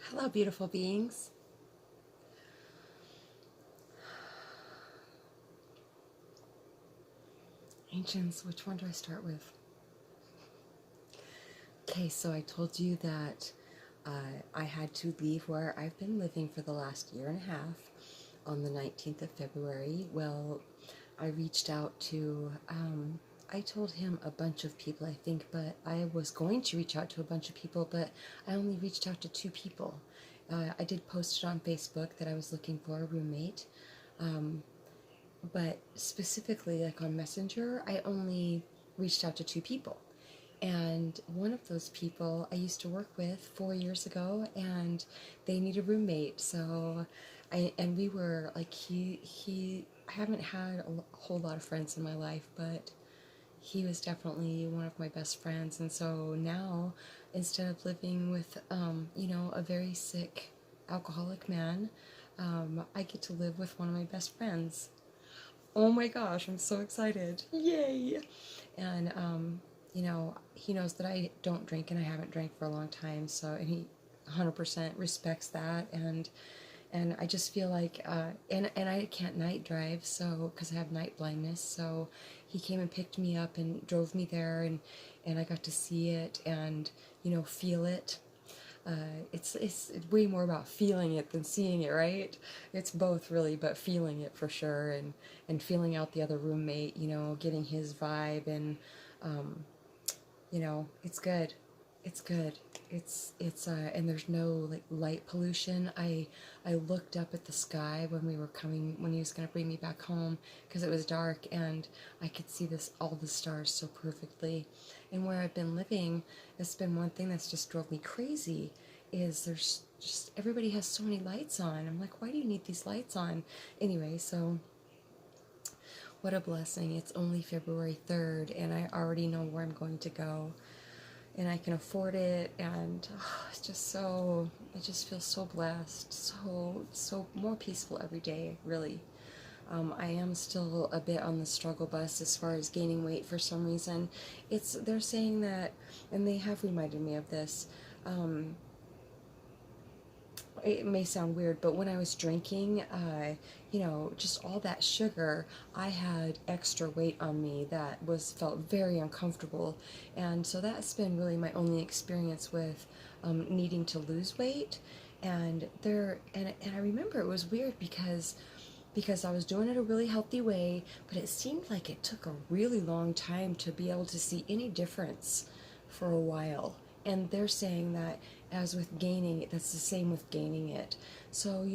Hello, beautiful beings. Ancients, which one do I start with? Okay, so I told you that I had to leave where I've been living for the last year and a half on the 19th of February. Well, I reached out to, I told him a bunch of people, I think, but I was going to reach out to a bunch of people, but I only reached out to two people. I did post it on Facebook that I was looking for a roommate. But specifically, like on Messenger, I only reached out to two people. And one of those people I used to work with 4 years ago, and they need a roommate. So and we were like, I haven't had a whole lot of friends in my life, but he was definitely one of my best friends. And so now, instead of living with, a very sick alcoholic man, I get to live with one of my best friends. Oh my gosh, I'm so excited. Yay! And, he knows that I don't drink and I haven't drank for a long time, so, and he 100% respects that. And I just feel like, and I can't night drive, so, because I have night blindness, so he came and picked me up and drove me there, and I got to see it and, feel it. It's way more about feeling it than seeing it, right? It's both really, but feeling it for sure, and feeling out the other roommate, getting his vibe, and it's good. It's good. It's and there's no like light pollution. I looked up at the sky when we were coming when he was gonna bring me back home because it was dark, and I could see this all the stars so perfectly. And where I've been living, it's been one thing that's just drove me crazy is there's just everybody has so many lights on. I'm like, why do you need these lights on? Anyway, so what a blessing. It's only February 3rd, and I already know where I'm going to go. And I can afford it, and it's just so, I just feel so blessed, so more peaceful every day, really. I am still a bit on the struggle bus as far as gaining weight for some reason. They're saying that, and they have reminded me of this. Um, it may sound weird, but when I was drinking, just all that sugar, I had extra weight on me that felt very uncomfortable, and so that's been really my only experience with needing to lose weight. And I remember it was weird because I was doing it a really healthy way, but it seemed like it took a really long time to be able to see any difference for a while. And they're saying that as with gaining it, that's the same with gaining it. So,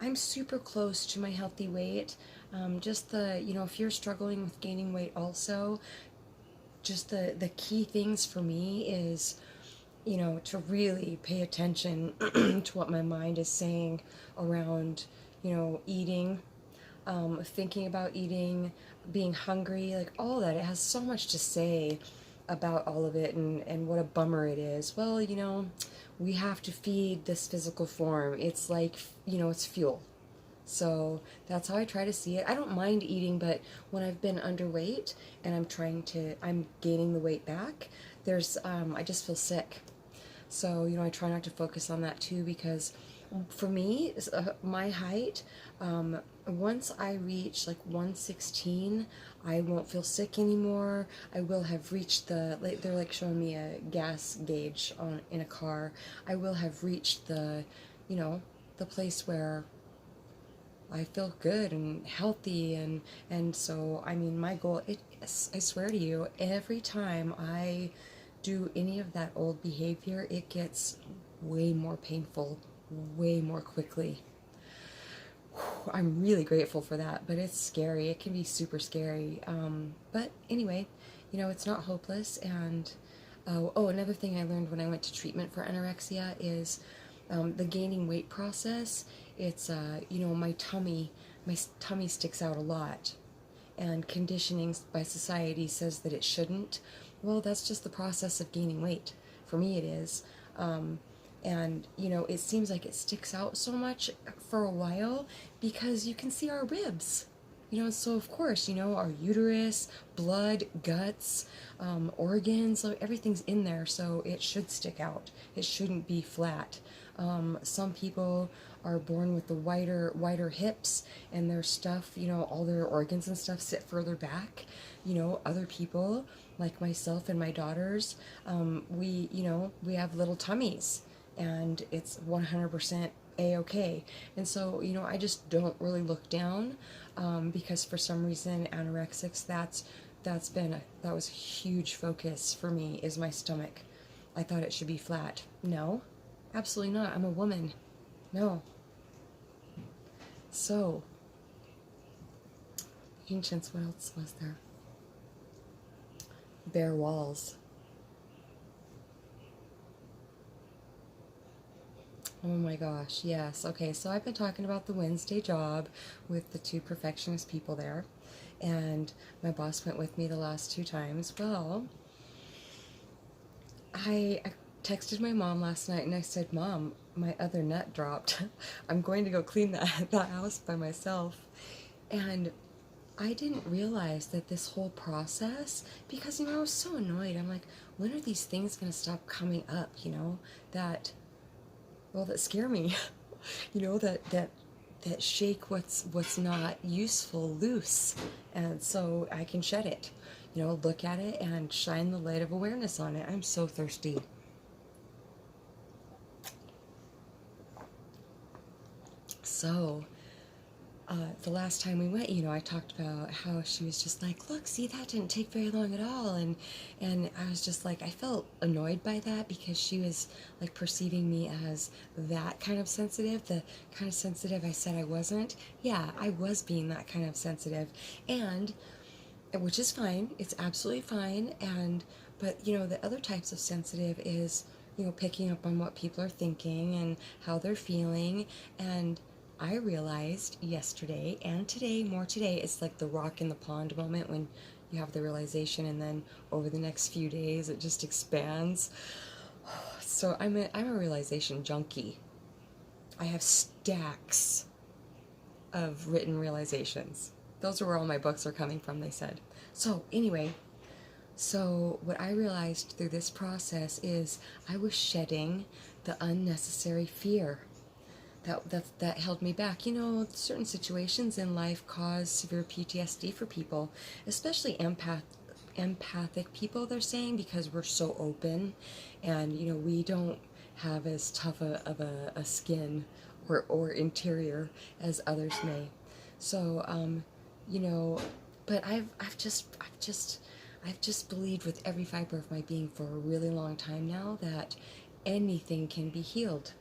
I'm super close to my healthy weight. Just if you're struggling with gaining weight also, just the key things for me is, to really pay attention to what my mind is saying around, eating, thinking about eating, being hungry, like all that. It has so much to say about all of it, and what a bummer it is. Well, we have to feed this physical form. It's like, it's fuel. So that's how I try to see it. I don't mind eating, but when I've been underweight and I'm gaining the weight back, I just feel sick. So, I try not to focus on that too because for me, my height, once I reach like 116, I won't feel sick anymore. I will have reached they're like showing me a gas gauge in a car. I will have reached you know, the place where I feel good and healthy, and so I mean my goal I swear to you, every time I do any of that old behavior, it gets way more painful, way more quickly. I'm really grateful for that, but it's scary. It can be super scary. But anyway, it's not hopeless. And another thing I learned when I went to treatment for anorexia is the gaining weight process. It's my tummy sticks out a lot, and conditioning by society says that it shouldn't. Well, that's just the process of gaining weight. For me, it is. And, it seems like it sticks out so much for a while because you can see our ribs. So of course, our uterus, blood, guts, organs, so everything's in there, so it should stick out. It shouldn't be flat. Some people are born with the wider hips, and their stuff, all their organs and stuff sit further back. Other people, like myself and my daughters, we have little tummies, and it's 100% a-okay. And so, I just don't really look down, because for some reason anorexics, that was a huge focus for me, is my stomach. I thought it should be flat. No, absolutely not. I'm a woman. No. So, ancients, what else was there? Bare walls. Oh my gosh, yes. Okay, so I've been talking about the Wednesday job with the two perfectionist people there, and my boss went with me the last two times. Well, I texted my mom last night and I said, Mom, my other nut dropped. I'm going to go clean that house by myself. And I didn't realize that this whole process, because, I was so annoyed. I'm like, when are these things going to stop coming up, that that scare me, that shake what's not useful loose, and so I can shed it, look at it and shine the light of awareness on it. I'm so thirsty. So the last time we went, I talked about how she was just like, look, see, that didn't take very long at all. And I was just like, I felt annoyed by that, because she was like perceiving me as that kind of sensitive, the kind of sensitive I said I wasn't. Yeah, I was being that kind of sensitive. And which is fine. It's absolutely fine. But the other types of sensitive is, picking up on what people are thinking and how they're feeling. And I realized yesterday and today, more today, it's like the rock in the pond moment, when you have the realization, and then over the next few days it just expands. So I'm a realization junkie. I have stacks of written realizations. Those are where all my books are coming from, they said. So anyway, what I realized through this process is I was shedding the unnecessary fear that held me back. Certain situations in life cause severe PTSD for people, especially empathic people, they're saying, because we're so open, and we don't have as tough of a skin or interior as others may. So but I've just believed with every fiber of my being for a really long time now that anything can be healed.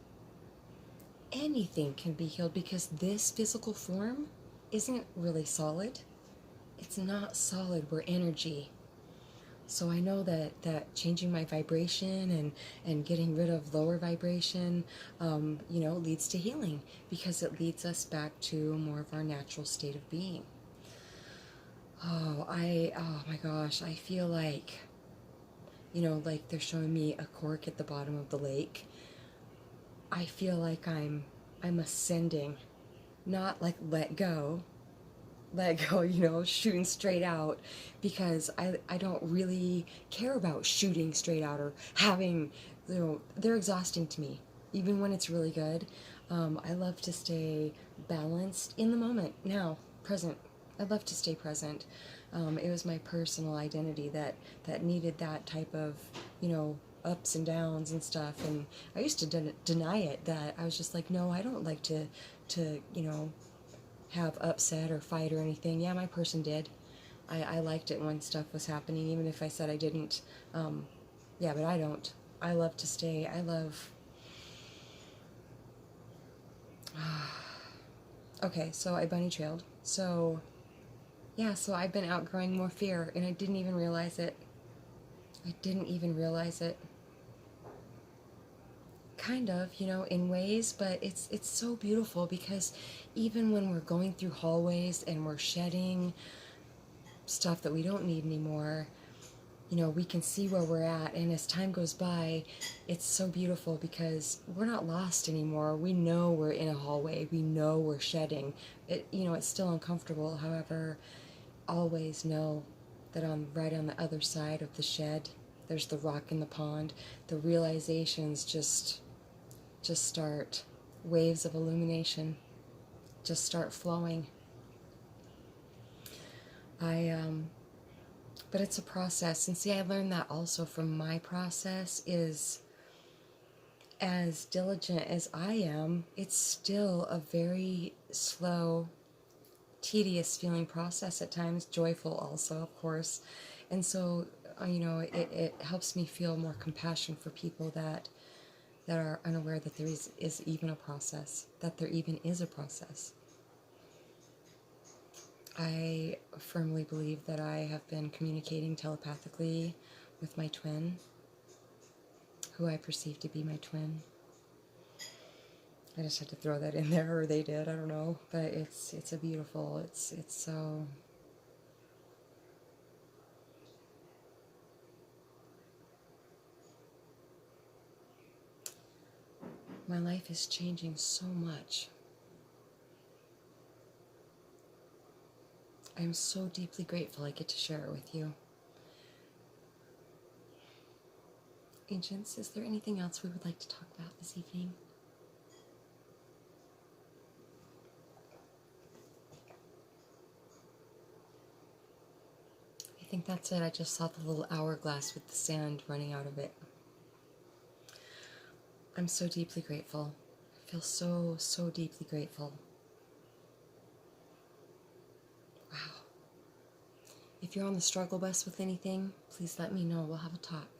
Anything can be healed, because this physical form isn't really solid. It's not solid. We're energy. So I know that changing my vibration and getting rid of lower vibration, leads to healing, because it leads us back to more of our natural state of being. Oh my gosh, I feel like, like they're showing me a cork at the bottom of the lake. I feel like I'm ascending, not like let go, shooting straight out, because I don't really care about shooting straight out or having, they're exhausting to me, even when it's really good. I love to stay balanced in the moment, now, present. I love to stay present. It was my personal identity that needed that type of, ups and downs and stuff. And I used to deny it, that I was just like, no, I don't like to have upset or fight or anything. Yeah, my person did. I liked it when stuff was happening, even if I said I didn't. Yeah, but I don't. I love to stay. I love... Okay, so I bunny trailed. So, yeah, so I've been outgrowing more fear, and I didn't even realize it. I didn't even realize it. Kind of, in ways, but it's so beautiful, because even when we're going through hallways and we're shedding stuff that we don't need anymore, we can see where we're at, and as time goes by, it's so beautiful because we're not lost anymore. We know we're in a hallway. We know we're shedding. It's still uncomfortable. However, always know that right on the other side of the shed, there's the rock in the pond. The realizations just start, waves of illumination just start flowing. But it's a process. And see, I learned that also from my process is, as diligent as I am, it's still a very slow, tedious feeling process at times, joyful also, of course. And so, it helps me feel more compassion for people that are unaware that there is even a process, that there even is a process. I firmly believe that I have been communicating telepathically with my twin, who I perceive to be my twin. I just had to throw that in there, or they did, I don't know. But it's a beautiful, it's so... My life is changing so much. I'm so deeply grateful I get to share it with you. Ancients, is there anything else we would like to talk about this evening? I think that's it. I just saw the little hourglass with the sand running out of it. I'm so deeply grateful. I feel so, so deeply grateful. Wow. If you're on the struggle bus with anything, please let me know. We'll have a talk.